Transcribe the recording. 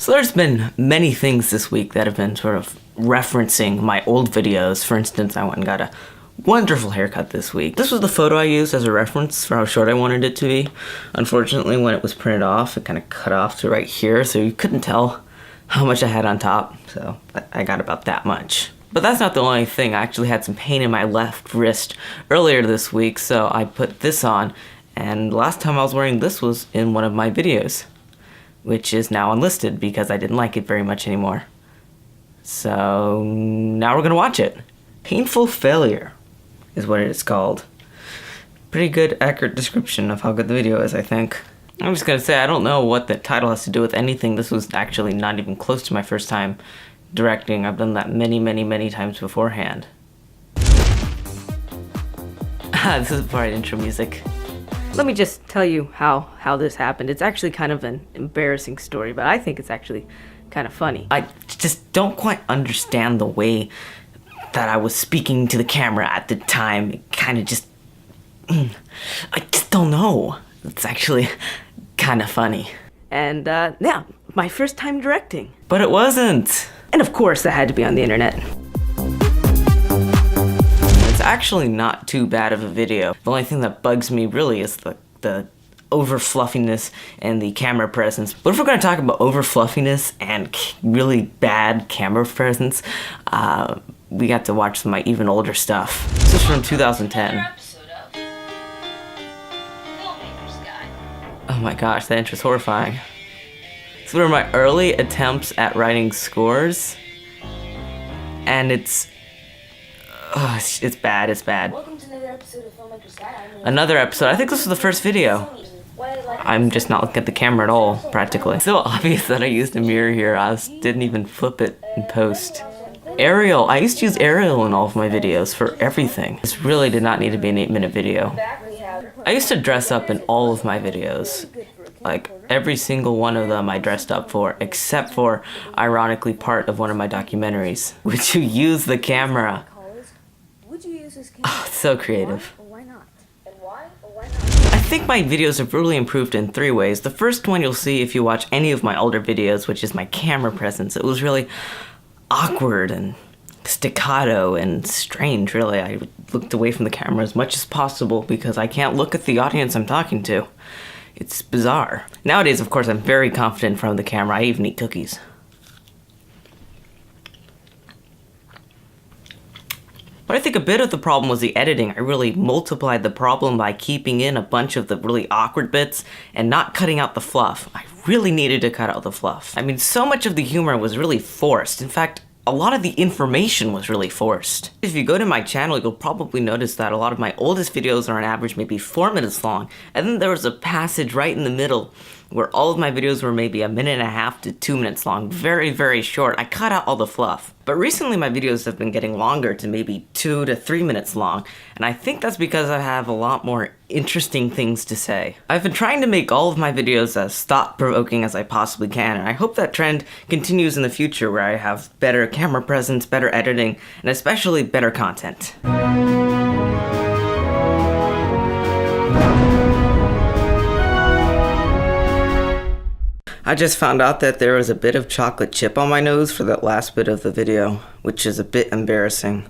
So there's been many things this week that have been sort of referencing my old videos. For instance, I went and got a wonderful haircut this week. This was the photo I used as a reference for how short I wanted it to be. Unfortunately, when it was printed off, it kind of cut off to right here, so you couldn't tell how much I had on top, so I got about that much. But that's not the only thing. I actually had some pain in my left wrist earlier this week, so I put this on, and last time I was wearing this was in one of my videos, which is now unlisted because I didn't like it very much anymore. So now we're gonna watch it. Painful Failure is what it is called. Pretty good, accurate description of how good the video is, I think. I'm just gonna say, I don't know what the title has to do with anything. This was actually not even close to my first time directing. I've done that many times beforehand. This is part of intro music. Let me just tell you how this happened. It's actually kind of an embarrassing story, but I think it's actually kind of funny. I just don't quite understand the way that I was speaking to the camera at the time. It kind of just... I just don't know. It's actually kind of funny. And yeah, my first time directing. But it wasn't. And of course, that had to be on the internet. It's actually not too bad of a video. The only thing that bugs me really is the over fluffiness and the camera presence. But if we're gonna talk about over fluffiness and really bad camera presence, we got to watch some of my even older stuff. This is from 2010. Oh my gosh, that intro's horrifying. These were my early attempts at writing scores, and it's bad, it's bad. Welcome to another episode of Filmmaker's Guide. Another episode. I think this was the first video. I'm just not looking at the camera at all, practically. It's so obvious that I used a mirror here. I didn't even flip it in post. Arial. I used to use Arial in all of my videos for everything. This really did not need to be an 8-minute video. I used to dress up in all of my videos. Like, every single one of them I dressed up for, except for, ironically, part of one of my documentaries. Would you use the camera? Oh, it's so creative. I think my videos have really improved in 3 ways. The first one you'll see if you watch any of my older videos, which is my camera presence. It was really awkward and staccato and strange, really. I looked away from the camera as much as possible because I can't look at the audience I'm talking to. It's bizarre. Nowadays, of course, I'm very confident in front of the camera. I even eat cookies. But I think a bit of the problem was the editing. I really multiplied the problem by keeping in a bunch of the really awkward bits and not cutting out the fluff. I really needed to cut out the fluff. I mean, so much of the humor was really forced. In fact, a lot of the information was really forced. If you go to my channel, you'll probably notice that a lot of my oldest videos are on average maybe 4 minutes long, and then there was a passage right in the middle where all of my videos were maybe 1.5 to 2 minutes long. Very short. I cut out all the fluff. But recently my videos have been getting longer to maybe 2 to 3 minutes long, and I think that's because I have a lot more interesting things to say. I've been trying to make all of my videos as thought-provoking as I possibly can, and I hope that trend continues in the future where I have better camera presence, better editing, and especially better content. I just found out that there was a bit of chocolate chip on my nose for that last bit of the video, which is a bit embarrassing.